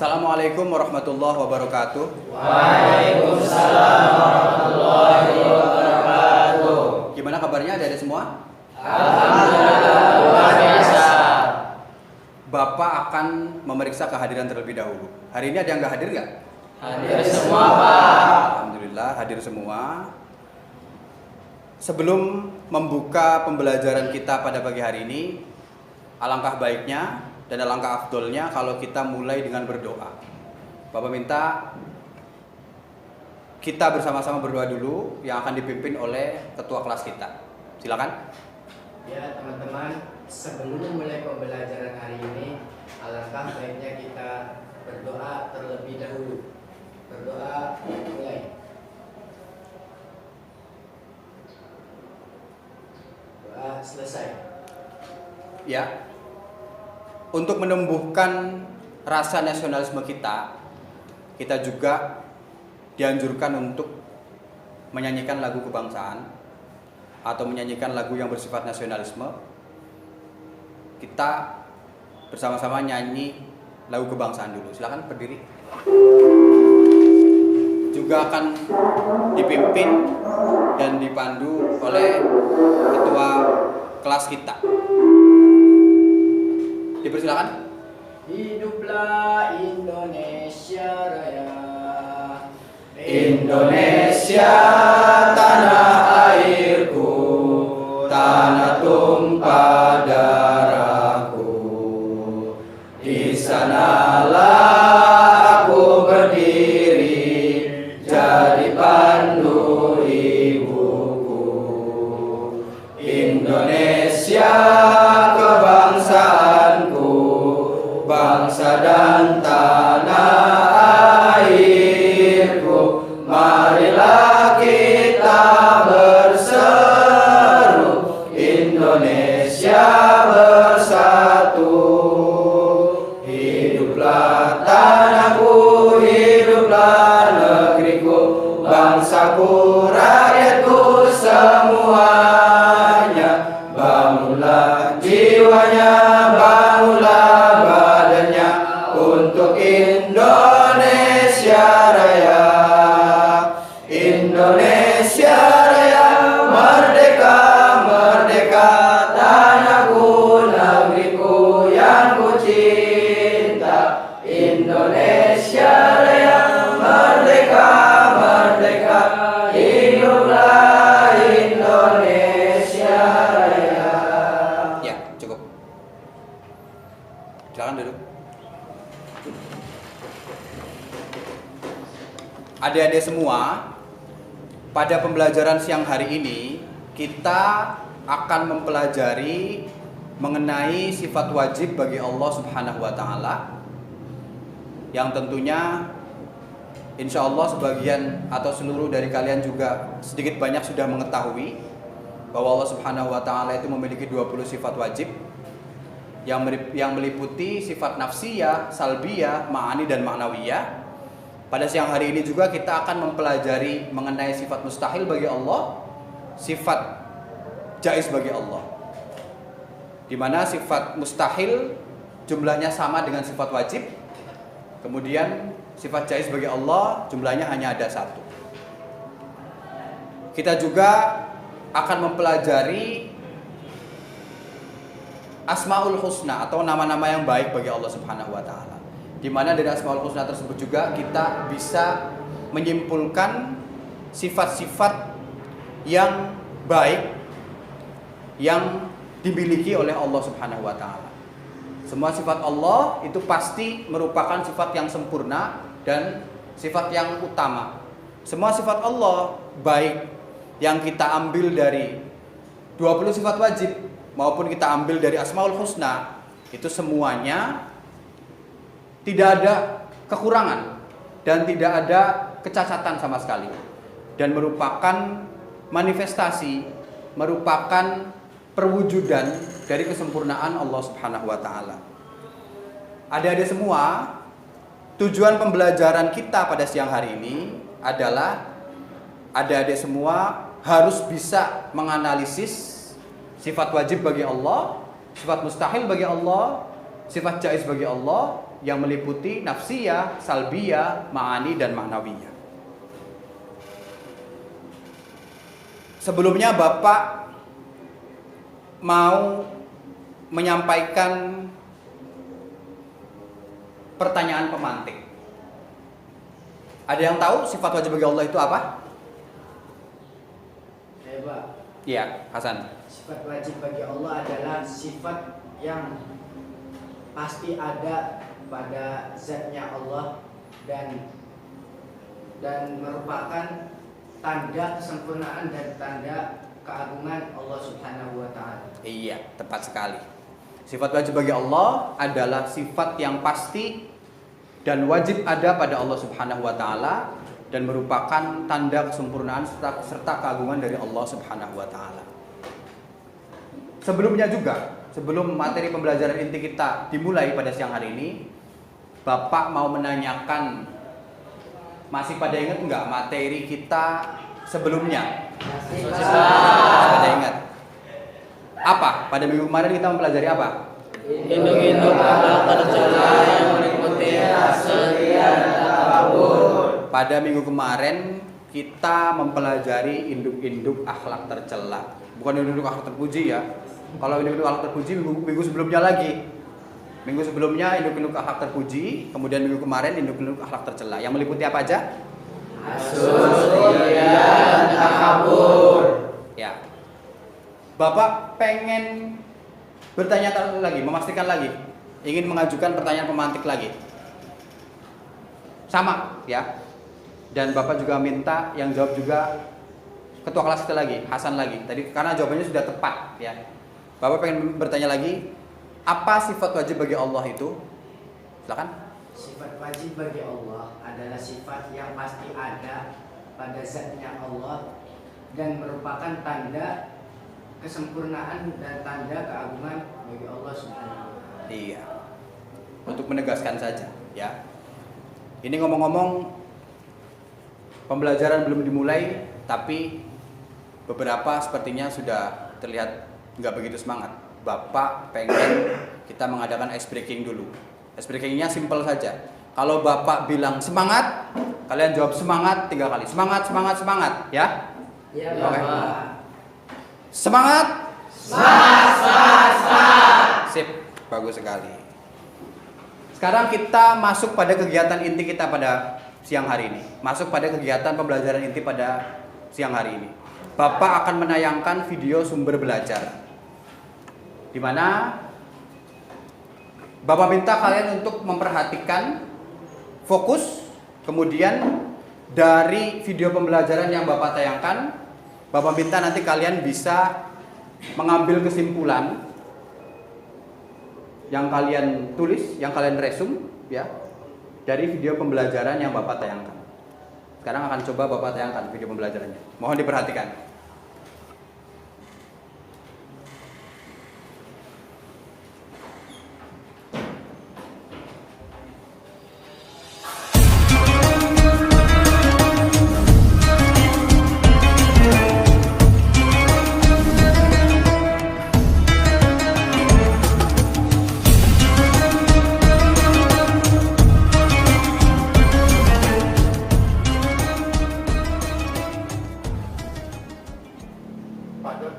Assalamualaikum warahmatullahi wabarakatuh. Waalaikumsalam warahmatullahi wabarakatuh. Gimana kabarnya adik-adik semua? Alhamdulillah luar biasa. Bapak akan memeriksa kehadiran terlebih dahulu. Hari ini ada yang nggak hadir nggak? Hadir semua, Pak. Alhamdulillah hadir semua. Sebelum membuka pembelajaran kita pada pagi hari ini, alangkah baiknya dan alangkah afdolnya kalau kita mulai dengan berdoa. Bapak minta kita bersama-sama berdoa dulu yang akan dipimpin oleh ketua kelas kita. Silakan. Ya teman-teman, sebelum mulai pembelajaran hari ini, alangkah baiknya kita berdoa terlebih dahulu. Berdoa mulai. Doa selesai. Ya. Untuk menumbuhkan rasa nasionalisme kita juga dianjurkan untuk menyanyikan lagu kebangsaan atau menyanyikan lagu yang bersifat nasionalisme. Kita bersama-sama nyanyi lagu kebangsaan dulu. Silakan berdiri. Juga akan dipimpin dan dipandu oleh ketua kelas kita. Dipersilakan. Hiduplah Indonesia Raya. Indonesia tanah airku, tanah tumpah darahku. Di sanalah aku berdiri, jadi pandu ibuku. Indonesia kebangsaanku, bangsa dan tanah airku. Marilah kita berseru, Indonesia bersatu. Hiduplah tanahku, hiduplah negeriku, bangsaku, rakyatku semuanya. Bangunlah jiwanya, bangunlah badannya untuk Indonesia Raya. Indonesia Raya, merdeka, merdeka, tanahku, negeriku yang ku cinta. Indonesia Raya, merdeka, merdeka, hiduplah Indonesia Raya. Ya, cukup. Silakan duduk. Adik-adik semua, pada pembelajaran siang hari ini kita akan mempelajari mengenai sifat wajib bagi Allah Subhanahu wa taala yang tentunya insya Allah sebagian atau seluruh dari kalian juga sedikit banyak sudah mengetahui bahwa Allah Subhanahu wa taala itu memiliki 20 sifat wajib yang meliputi sifat nafsiyah, salbiyah, ma'ani dan ma'nawiyah. Pada siang hari ini juga kita akan mempelajari mengenai sifat mustahil bagi Allah, sifat jaiz bagi Allah. Di mana sifat mustahil jumlahnya sama dengan sifat wajib. Kemudian sifat jaiz bagi Allah jumlahnya hanya ada satu. Kita juga akan mempelajari Asmaul Husna atau nama-nama yang baik bagi Allah Subhanahu wa taala. Di mana dari Asmaul Husna tersebut juga kita bisa menyimpulkan sifat-sifat yang baik yang dimiliki oleh Allah Subhanahu wa taala. Semua sifat Allah itu pasti merupakan sifat yang sempurna dan sifat yang utama. Semua sifat Allah baik yang kita ambil dari 20 sifat wajib maupun kita ambil dari Asmaul Husna, itu semuanya tidak ada kekurangan dan tidak ada kecacatan sama sekali, dan merupakan manifestasi, merupakan perwujudan dari kesempurnaan Allah Subhanahu wa taala. Adik-adik semua, tujuan pembelajaran kita pada siang hari ini adalah adik-adik semua harus bisa menganalisis sifat wajib bagi Allah, sifat mustahil bagi Allah, sifat jaiz bagi Allah, yang meliputi nafsiyah, salbiyah, ma'ani dan ma'nawiyah. Sebelumnya Bapak mau menyampaikan pertanyaan pemantik. Ada yang tahu sifat wajib bagi Allah itu apa? Pak. Iya, Hasan. Sifat wajib bagi Allah adalah sifat yang pasti ada pada zatnya Allah dan merupakan tanda kesempurnaan dan tanda keagungan Allah Subhanahu wa taala. Iya, tepat sekali. Sifat wajib bagi Allah adalah sifat yang pasti dan wajib ada pada Allah Subhanahu wa taala dan merupakan tanda kesempurnaan serta keagungan dari Allah Subhanahu wa taala. Sebelumnya juga, sebelum materi pembelajaran inti kita dimulai pada siang hari ini, Bapak mau menanyakan, masih pada ingat nggak materi kita sebelumnya? Masih pada ingat. Apa? Pada minggu kemarin kita mempelajari apa? Induk-induk akhlak tercela yang meliputi setia dan takabur. Pada minggu kemarin kita mempelajari induk-induk akhlak tercela, bukan induk-induk akhlak terpuji ya. Kalau induk-induk akhlak terpuji minggu sebelumnya lagi. Minggu sebelumnya induk-induk akhlak terpuji, kemudian minggu kemarin induk-induk akhlak tercela. Yang meliputi apa aja? Hasud, ria, dan takabur. Ya. Bapak pengen bertanya lagi, memastikan lagi, ingin mengajukan pertanyaan pemantik lagi. Sama, ya. Dan Bapak juga minta yang jawab juga ketua kelas kita lagi, Hasan lagi. Tadi karena jawabannya sudah tepat, ya. Bapak pengen bertanya lagi, apa sifat wajib bagi Allah itu? Silakan. Sifat wajib bagi Allah adalah sifat yang pasti ada pada zatnya Allah dan merupakan tanda kesempurnaan dan tanda keagungan bagi Allah Subhanahu wa taala. Iya. Untuk menegaskan saja, ya. Ini ngomong-ngomong pembelajaran belum dimulai, tapi beberapa sepertinya sudah terlihat nggak begitu semangat. Bapak pengen kita mengadakan ice breaking dulu. Ice breakingnya simple saja. Kalau Bapak bilang semangat, kalian jawab semangat 3 kali. Semangat, semangat, semangat, ya? Ya, Oke. Bapak. Semangat. Semangat, semangat, semangat. Sip, bagus sekali. Sekarang kita masuk pada kegiatan inti kita pada siang hari ini. Masuk pada kegiatan pembelajaran inti pada siang hari ini. Bapak akan menayangkan video sumber belajar, di mana Bapak minta kalian untuk memperhatikan, fokus, kemudian dari video pembelajaran yang Bapak tayangkan, Bapak minta nanti kalian bisa mengambil kesimpulan yang kalian tulis, yang kalian resum, ya, dari video pembelajaran yang Bapak tayangkan. Sekarang akan coba Bapak tayangkan video pembelajarannya. Mohon diperhatikan.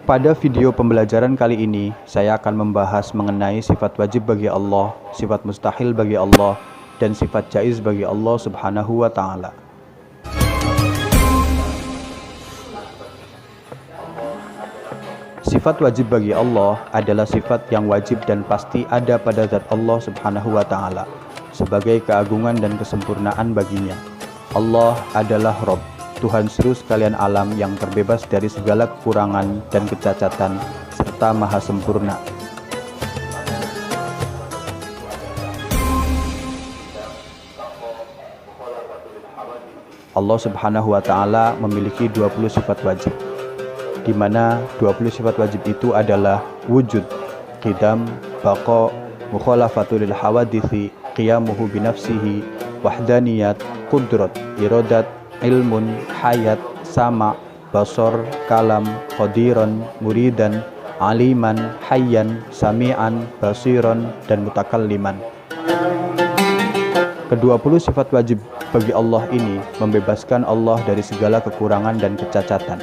Pada video pembelajaran kali ini, saya akan membahas mengenai sifat wajib bagi Allah, sifat mustahil bagi Allah, dan sifat jaiz bagi Allah Subhanahu wa ta'ala. Sifat wajib bagi Allah adalah sifat yang wajib dan pasti ada pada zat Allah Subhanahu wa ta'ala sebagai keagungan dan kesempurnaan baginya. Allah adalah Rabb, Tuhan seluruh sekalian alam yang terbebas dari segala kekurangan dan kecacatan serta maha sempurna. Allah Subhanahu wa ta'ala memiliki 20 sifat wajib, di mana 20 sifat wajib itu adalah wujud, qidam, baqa, mukhalafatul lil hawadithi, qiyamuhu binafsihi, wahdaniyat, qudrat, iradat, ilmun, hayat, sama, basor, kalam, qadiran, muridan, aliman, hayyan, sami'an, basiran, dan mutakalliman. Ke-20 sifat wajib bagi Allah ini membebaskan Allah dari segala kekurangan dan kecacatan.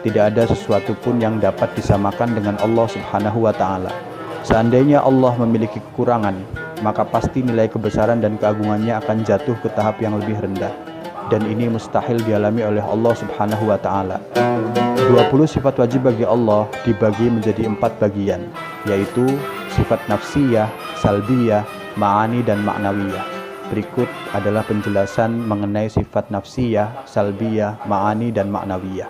Tidak ada sesuatu pun yang dapat disamakan dengan Allah Subhanahu wa Ta'ala. Seandainya Allah memiliki kekurangan, maka pasti nilai kebesaran dan keagungannya akan jatuh ke tahap yang lebih rendah. Dan ini mustahil dialami oleh Allah Subhanahu wa Ta'ala. 20 sifat wajib bagi Allah dibagi menjadi 4 bagian, yaitu sifat nafsiyah, salbiyah, ma'ani, dan ma'nawiyah. Berikut adalah penjelasan mengenai sifat nafsiyah, salbiyah, ma'ani, dan ma'nawiyah.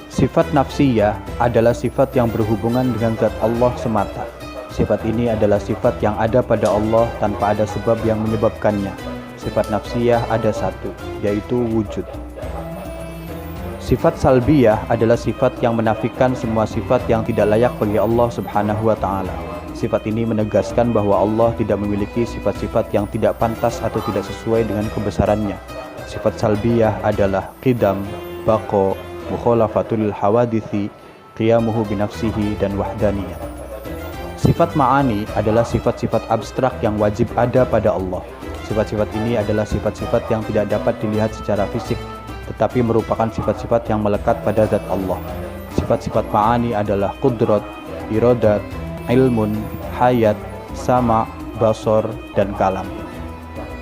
Sifat nafsiyah adalah sifat yang berhubungan dengan zat Allah semata. Sifat ini adalah sifat yang ada pada Allah tanpa ada sebab yang menyebabkannya. Sifat nafsiyah ada satu, yaitu wujud. Sifat salbiyah adalah sifat yang menafikan semua sifat yang tidak layak bagi Allah Subhanahu wa Ta'ala. Sifat ini menegaskan bahwa Allah tidak memiliki sifat-sifat yang tidak pantas atau tidak sesuai dengan kebesarannya. Sifat salbiyah adalah qidam, baqo, mukhalafatul hawadithi, qiyamuhu binafsihi, dan wahdaniyah. Sifat ma'ani adalah sifat-sifat abstrak yang wajib ada pada Allah. Sifat-sifat ini adalah sifat-sifat yang tidak dapat dilihat secara fisik, tetapi merupakan sifat-sifat yang melekat pada zat Allah. Sifat-sifat ma'ani adalah qudrat, iradat, ilmun, hayat, sama, basor, dan kalam.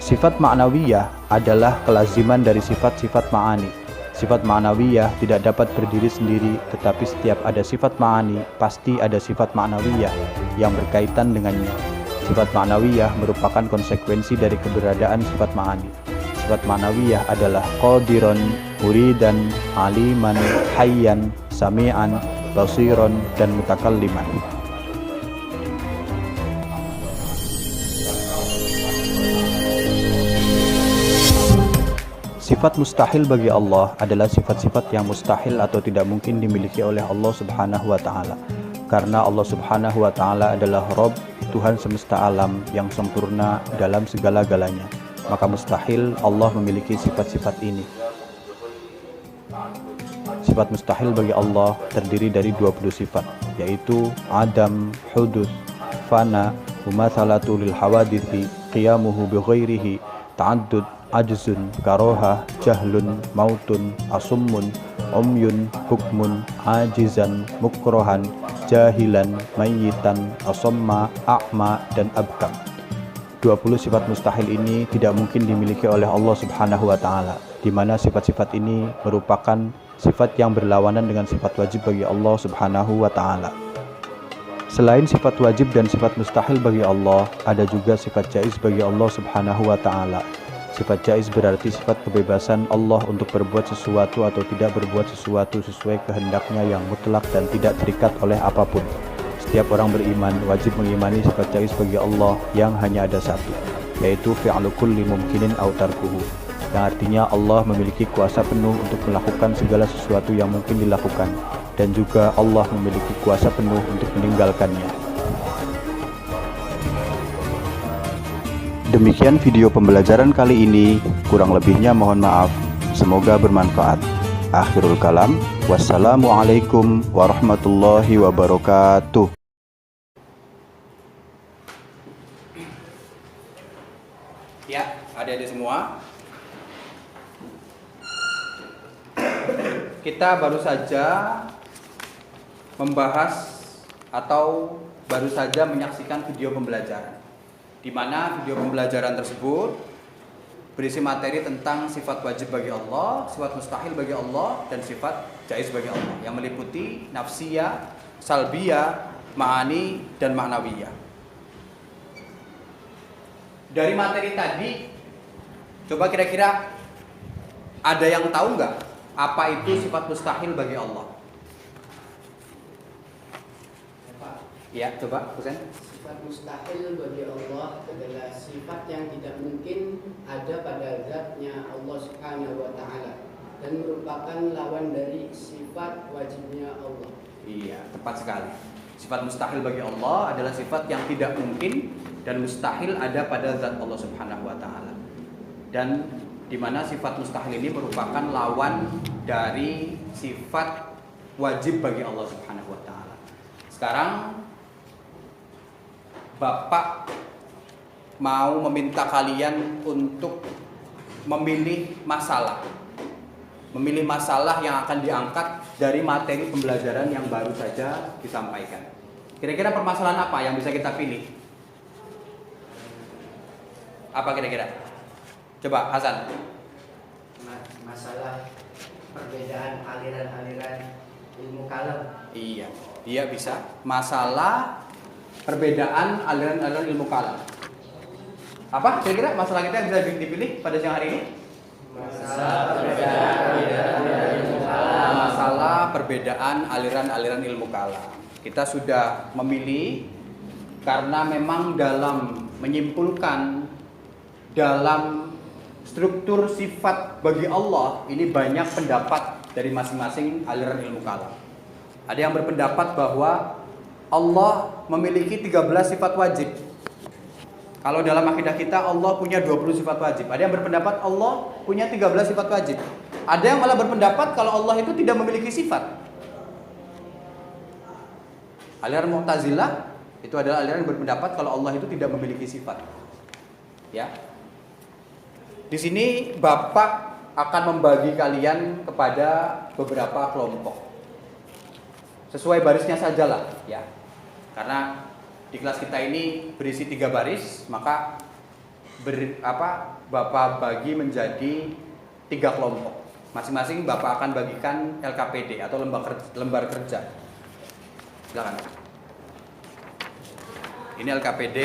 Sifat ma'nawiyah adalah kelaziman dari sifat-sifat ma'ani. Sifat ma'nawiyah tidak dapat berdiri sendiri, tetapi setiap ada sifat ma'ani, pasti ada sifat ma'nawiyah yang berkaitan dengannya. Sifat ma'nawiyah merupakan konsekuensi dari keberadaan sifat ma'ani. Sifat ma'nawiyah adalah qadiron, muridan, aliman, hayyan, sami'an, basiron, dan mutakalliman. Sifat mustahil bagi Allah adalah sifat-sifat yang mustahil atau tidak mungkin dimiliki oleh Allah Subhanahu wa Ta'ala. Karena Allah Subhanahu wa Ta'ala adalah Rabb, Tuhan semesta alam yang sempurna dalam segala-galanya. Maka mustahil Allah memiliki sifat-sifat ini. Sifat mustahil bagi Allah terdiri dari 20 sifat, yaitu adam, hudus, fana, mumatsalatu lil hawadithi, qiyamuhu bi ghairihi, ta'addud, ajzun, karoha, jahlun, mautun, asummun, umyun, hukmun, ajizan, mukrohan, jahilan, mayyitan, asamma, a'ma, dan abkam. 20 sifat mustahil ini tidak mungkin dimiliki oleh Allah Subhanahu wa Ta'ala, di mana sifat-sifat ini merupakan sifat yang berlawanan dengan sifat wajib bagi Allah Subhanahu wa Ta'ala. Selain sifat wajib dan sifat mustahil bagi Allah, ada juga sifat jaiz bagi Allah Subhanahu wa Ta'ala. Sifat jaiz berarti sifat kebebasan Allah untuk berbuat sesuatu atau tidak berbuat sesuatu sesuai kehendaknya yang mutlak dan tidak terikat oleh apapun. Setiap orang beriman wajib mengimani sifat jaiz bagi Allah yang hanya ada satu, yaitu fi'lu kulli mumkinin aw tarkuhu, yang artinya Allah memiliki kuasa penuh untuk melakukan segala sesuatu yang mungkin dilakukan, dan juga Allah memiliki kuasa penuh untuk meninggalkannya. Demikian video pembelajaran kali ini, kurang lebihnya mohon maaf. Semoga bermanfaat. Akhirul kalam, wassalamualaikum warahmatullahi wabarakatuh. Ya, adik-adik semua, kita baru saja membahas atau baru saja menyaksikan video pembelajaran, di mana video pembelajaran tersebut berisi materi tentang sifat wajib bagi Allah, sifat mustahil bagi Allah, dan sifat jaiz bagi Allah, yang meliputi nafsiyah, salbiyah, ma'ani, dan ma'nawiyah. Dari materi tadi, coba kira-kira ada yang tahu nggak apa itu sifat mustahil bagi Allah? Ya, coba, Husain. Sifat mustahil bagi Allah adalah sifat yang tidak mungkin ada pada zatnya Allah Subhanahu wa Ta'ala dan merupakan lawan dari sifat wajibnya Allah. Iya, tepat sekali. Sifat mustahil bagi Allah adalah sifat yang tidak mungkin dan mustahil ada pada zat Allah Subhanahu wa Ta'ala. Dan di mana sifat mustahil ini merupakan lawan dari sifat wajib bagi Allah Subhanahu wa taala. Sekarang Bapak mau meminta kalian untuk memilih masalah. Memilih masalah yang akan diangkat dari materi pembelajaran yang baru saja disampaikan. Kira-kira permasalahan apa yang bisa kita pilih? Apa kira-kira? Coba Hasan. Masalah perbedaan aliran-aliran ilmu kalam. Iya, dia bisa. Masalah perbedaan aliran-aliran ilmu kalam. Apa kira-kira masalah kita yang bisa dipilih pada siang hari ini? Masalah perbedaan aliran-aliran ilmu kalam. Masalah perbedaan aliran-aliran ilmu kalam. Kita sudah memilih karena memang dalam menyimpulkan dalam struktur sifat bagi Allah ini banyak pendapat dari masing-masing aliran ilmu kalam. Ada yang berpendapat bahwa Allah memiliki 13 sifat wajib. Kalau dalam akidah kita Allah punya 20 sifat wajib. Ada yang berpendapat Allah punya 13 sifat wajib. Ada yang malah berpendapat kalau Allah itu tidak memiliki sifat. Aliran Mu'tazilah itu adalah aliran yang berpendapat kalau Allah itu tidak memiliki sifat. Ya. Di sini Bapak akan membagi kalian kepada beberapa kelompok. Sesuai barisnya sajalah, ya. Karena di kelas kita ini berisi 3 baris, maka Bapak bagi menjadi 3 kelompok. Masing-masing Bapak akan bagikan LKPD atau lembar kerja. Silakan. Ini LKPD.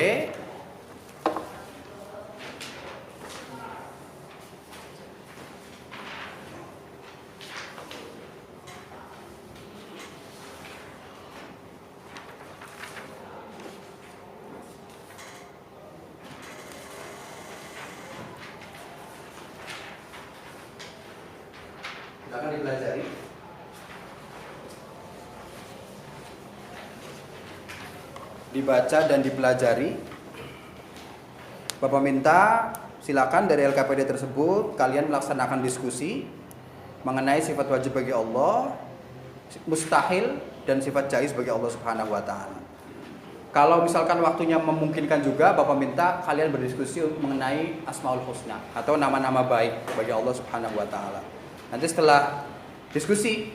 Silakan dipelajari. Dibaca dan dipelajari. Bapak minta silakan dari LKPD tersebut kalian melaksanakan diskusi mengenai sifat wajib bagi Allah, mustahil dan sifat jaiz bagi Allah Subhanahu wa taala. Kalau misalkan waktunya memungkinkan juga, Bapak minta kalian berdiskusi mengenai Asmaul Husna atau nama-nama baik bagi Allah Subhanahu wa taala. Nanti setelah diskusi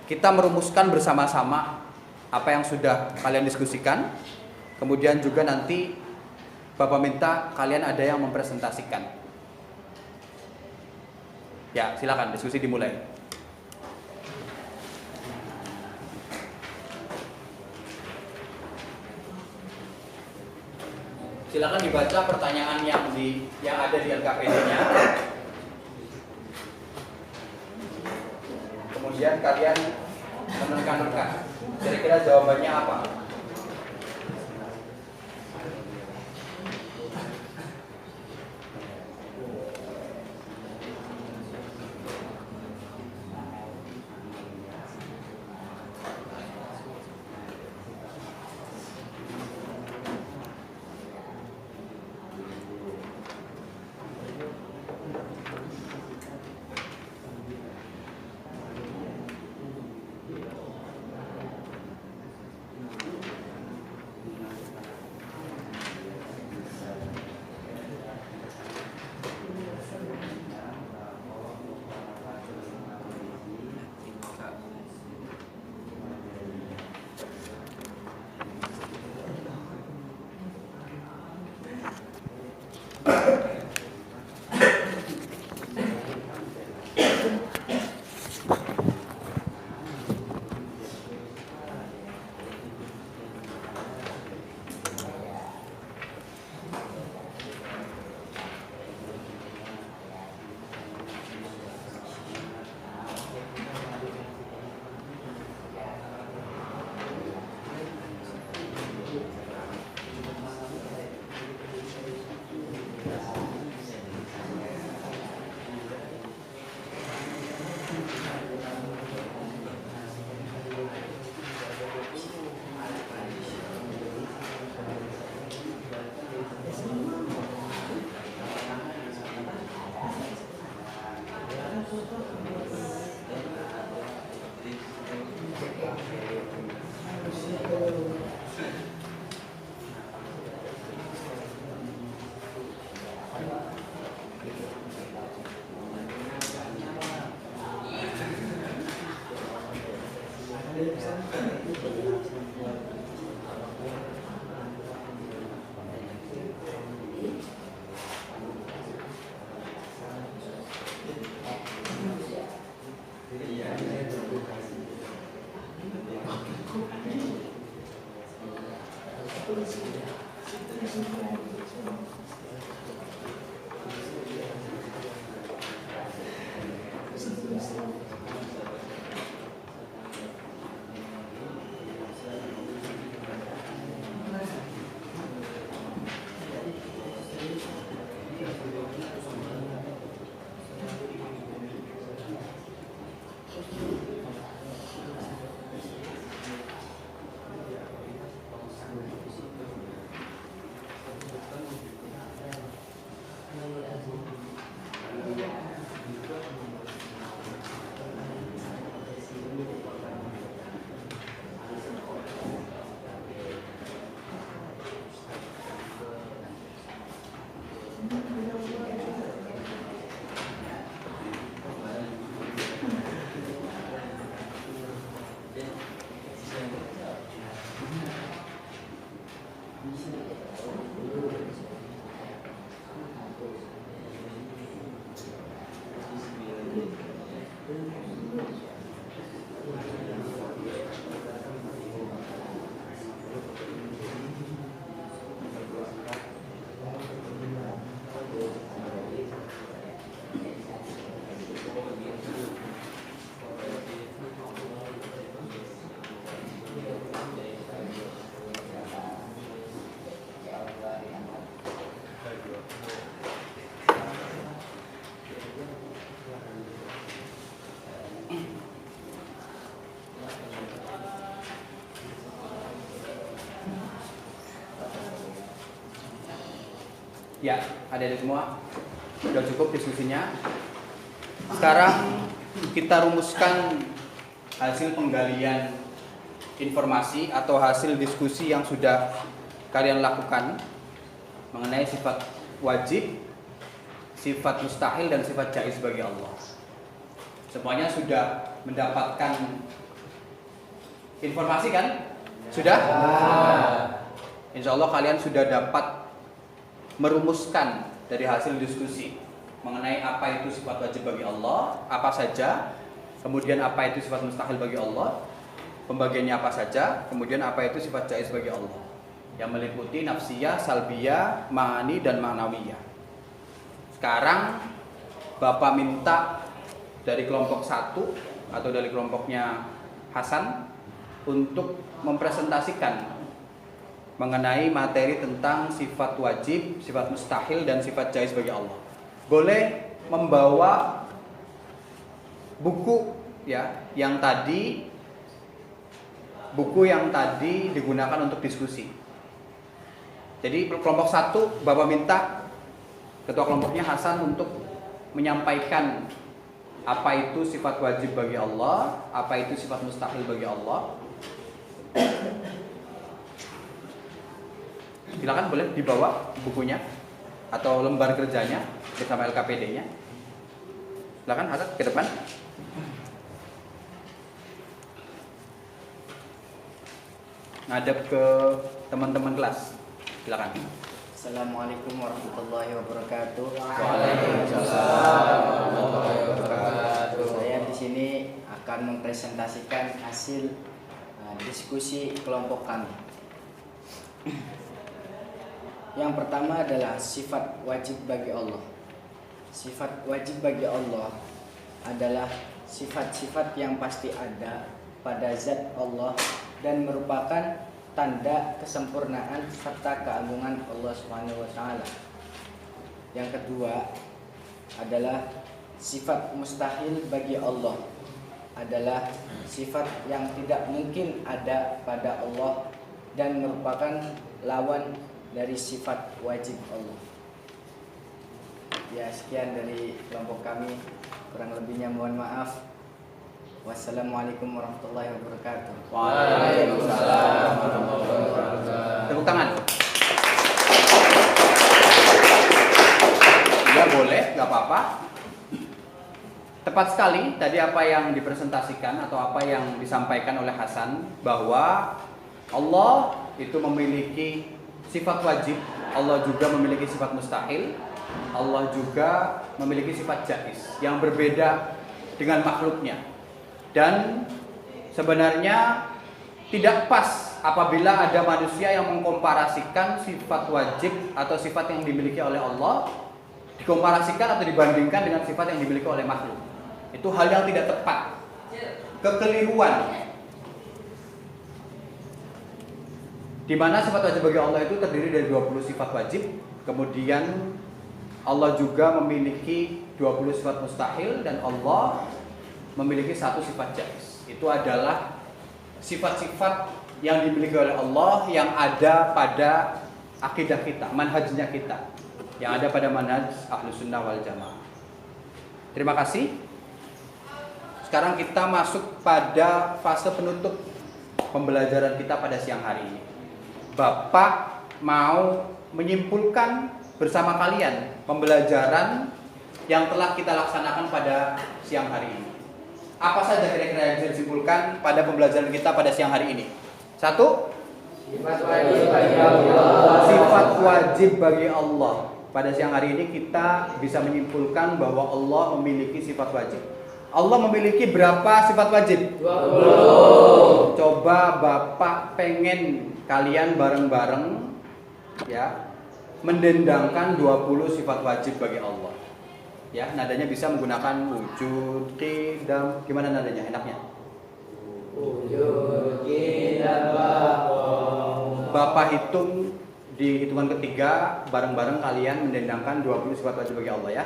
kita merumuskan bersama-sama apa yang sudah kalian diskusikan. Kemudian juga nanti Bapak minta kalian ada yang mempresentasikan. Ya, silakan diskusi dimulai. Silakan dibaca pertanyaan yang ada di LKPD-nya. Kemudian kalian menerka-nerka. Kira-kira jawabannya apa? Ya, adik-adik semua, sudah cukup diskusinya. Sekarang kita rumuskan hasil penggalian informasi atau hasil diskusi yang sudah kalian lakukan mengenai sifat wajib, sifat mustahil, dan sifat jaiz bagi Allah. Semuanya sudah mendapatkan informasi kan? Sudah? Insya Allah kalian sudah dapat merumuskan dari hasil diskusi mengenai apa itu sifat wajib bagi Allah, apa saja, kemudian apa itu sifat mustahil bagi Allah, pembagiannya apa saja, kemudian apa itu sifat jaiz bagi Allah, yang meliputi nafsiyah, salbiyah, ma'ani, dan ma'nawiyah. Sekarang Bapak minta dari kelompok 1 atau dari kelompoknya Hasan untuk mempresentasikan mengenai materi tentang sifat wajib, sifat mustahil, dan sifat jaiz bagi Allah. Boleh membawa buku ya, buku yang tadi digunakan untuk diskusi. Jadi kelompok 1 Bapak minta ketua kelompoknya Hasan untuk menyampaikan apa itu sifat wajib bagi Allah, apa itu sifat mustahil bagi Allah. Silakan, boleh dibawa bukunya atau lembar kerjanya bersama LKPD-nya. Silakan Hasan ke depan. Ngadep ke teman-teman kelas. Silakan. Assalamualaikum warahmatullahi wabarakatuh. Waalaikumsalam warahmatullahi wabarakatuh. Saya di sini akan mempresentasikan hasil diskusi kelompok kami. Yang pertama adalah sifat wajib bagi Allah. Sifat wajib bagi Allah adalah sifat-sifat yang pasti ada pada zat Allah dan merupakan tanda kesempurnaan serta keagungan Allah Subhanahu wa taala. Yang kedua adalah sifat mustahil bagi Allah, adalah sifat yang tidak mungkin ada pada Allah dan merupakan lawan dari sifat wajib Allah. Ya, sekian dari kelompok kami, kurang lebihnya mohon maaf. Wassalamualaikum warahmatullahi wabarakatuh. Waalaikumsalam tangan. Ya boleh, nggak apa-apa. Tepat sekali tadi apa yang dipresentasikan atau apa yang disampaikan oleh Hasan, bahwa Allah itu memiliki sifat wajib, Allah juga memiliki sifat mustahil, Allah juga memiliki sifat jaiz yang berbeda dengan makhluknya. Dan sebenarnya tidak pas apabila ada manusia yang mengkomparasikan sifat wajib atau sifat yang dimiliki oleh Allah dikomparasikan atau dibandingkan dengan sifat yang dimiliki oleh makhluk. Itu hal yang tidak tepat, kekeliruan. Di mana sifat wajib bagi Allah itu terdiri dari 20 sifat wajib, kemudian Allah juga memiliki 20 sifat mustahil, dan Allah memiliki satu sifat jaiz. Itu adalah sifat-sifat yang dimiliki oleh Allah yang ada pada akidah kita, manhajnya kita, yang ada pada manhaj Ahlus Sunnah wal Jamaah. Terima kasih. Sekarang kita masuk pada fase penutup pembelajaran kita pada siang hari ini. Bapak mau menyimpulkan bersama kalian pembelajaran yang telah kita laksanakan pada siang hari ini. Apa saja kira-kira yang bisa disimpulkan pada pembelajaran kita pada siang hari ini? Satu, Sifat wajib bagi Allah. sifat wajib bagi Allah. Pada siang hari ini kita bisa menyimpulkan bahwa Allah memiliki sifat wajib. Allah memiliki berapa sifat wajib? 20. Coba Bapak pengen kalian bareng-bareng ya mendendangkan 20 sifat wajib bagi Allah. Ya, nadanya bisa menggunakan wujud, qidam. Gimana nadanya? Enaknya? Wujud, qidam, baqa. Bapak hitung di hitungan ketiga, bareng-bareng kalian mendendangkan 20 sifat wajib bagi Allah ya.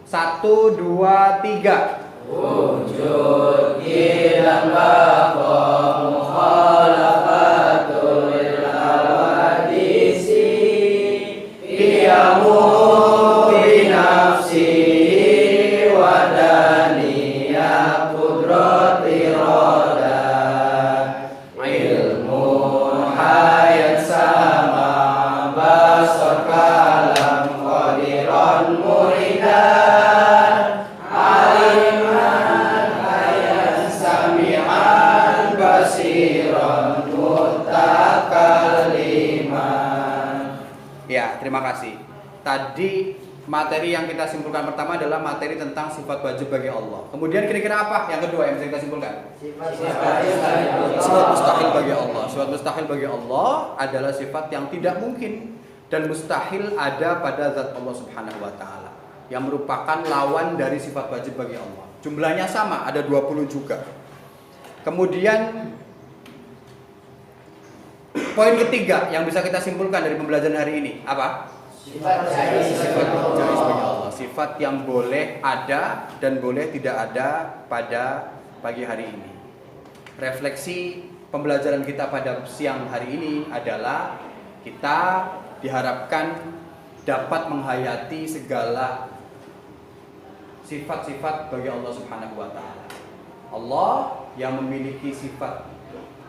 1, 2, 3. Wujud, qidam, baqa, mukhalafatul lil hawadisi, qiyamu bi nafsi wa daniyah qudrat irada, ilmu hayat sama basar kalam qadiran muridan, aliman hayat sami'an basiran mutakalliman. Ya, terima kasih. Tadi materi yang kita simpulkan pertama adalah materi tentang sifat wajib bagi Allah. Kemudian kira-kira apa yang kedua yang bisa kita simpulkan? Sifat mustahil bagi Allah. Sifat mustahil bagi Allah adalah sifat yang tidak mungkin dan mustahil ada pada zat Allah Subhanahu wa taala, yang merupakan lawan dari sifat wajib bagi Allah. Jumlahnya sama, ada 20 juga. Kemudian poin ketiga yang bisa kita simpulkan dari pembelajaran hari ini apa? Sifat jaiz Sifat jaiz bagi Allah, sifat yang boleh ada dan boleh tidak ada pada pagi hari ini. Refleksi pembelajaran kita pada siang hari ini adalah kita diharapkan dapat menghayati segala sifat-sifat bagi Allah Subhanahu wa taala. Allah yang memiliki sifat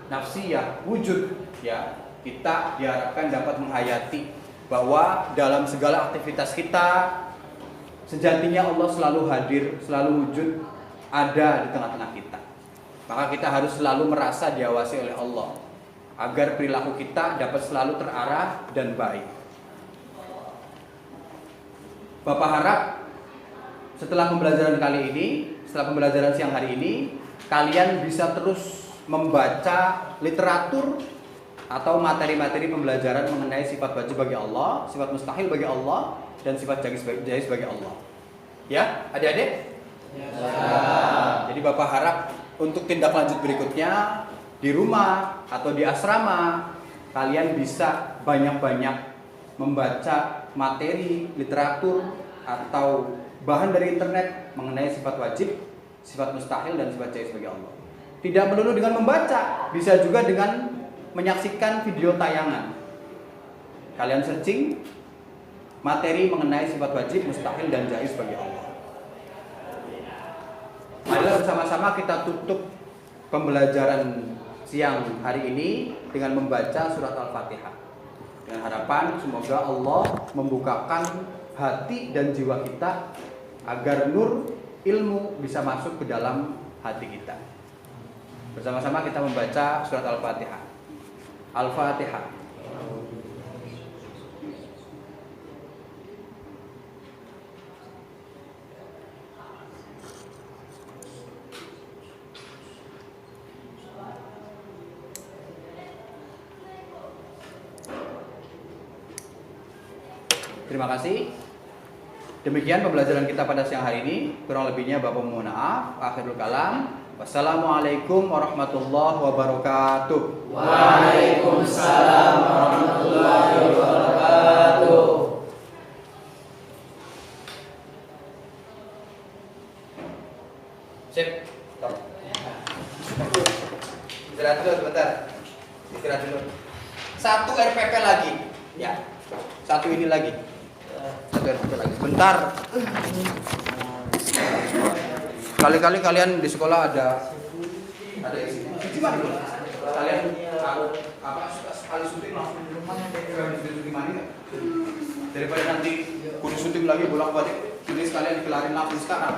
nafsiyah, wujud ya, kita diharapkan dapat menghayati bahwa dalam segala aktivitas kita sejatinya Allah selalu hadir, selalu wujud, ada di tengah-tengah kita. Maka kita harus selalu merasa diawasi oleh Allah agar perilaku kita dapat selalu terarah dan baik. Bapak harap setelah pembelajaran kali ini, setelah pembelajaran siang hari ini, kalian bisa terus membaca literatur atau materi-materi pembelajaran mengenai sifat wajib bagi Allah, sifat mustahil bagi Allah, dan sifat jaiz bagi Allah. Ya, adik-adik? Ya. Jadi Bapak harap untuk tindak lanjut berikutnya di rumah atau di asrama kalian bisa banyak-banyak membaca materi, literatur atau bahan dari internet mengenai sifat wajib, sifat mustahil, dan sifat jaiz bagi Allah. Tidak melulu dengan membaca, bisa juga dengan menyaksikan video tayangan. Kalian searching materi mengenai sifat wajib, mustahil, dan jaiz bagi Allah. Marilah bersama-sama kita tutup pembelajaran siang hari ini dengan membaca surat Al-Fatihah. Dengan harapan semoga Allah membukakan hati dan jiwa kita agar nur ilmu bisa masuk ke dalam hati kita. Bersama-sama kita membaca surat Al-Fatihah. Al-Fatihah. Terima kasih. Demikian pembelajaran kita pada siang hari ini. Kurang lebihnya Bapak mohon maaf. Akhirul kalam. Wassalamualaikum warahmatullahi wabarakatuh. Waalaikumsalam warahmatullahi wabarakatuh. Sip. Stop. Istirahat dulu sebentar. Istirahat dulu. Satu RPP lagi. Ya. Satu ini lagi. Satu RPP lagi. Sebentar. Kali-kali kalian di sekolah ada isi. Gimana dulu? Kalian apa sekali syuting langsung di rumah syuting mana? Daripada nanti kudu syuting lagi bolak-balik, jadi sekalian dikelarin langsung sekarang.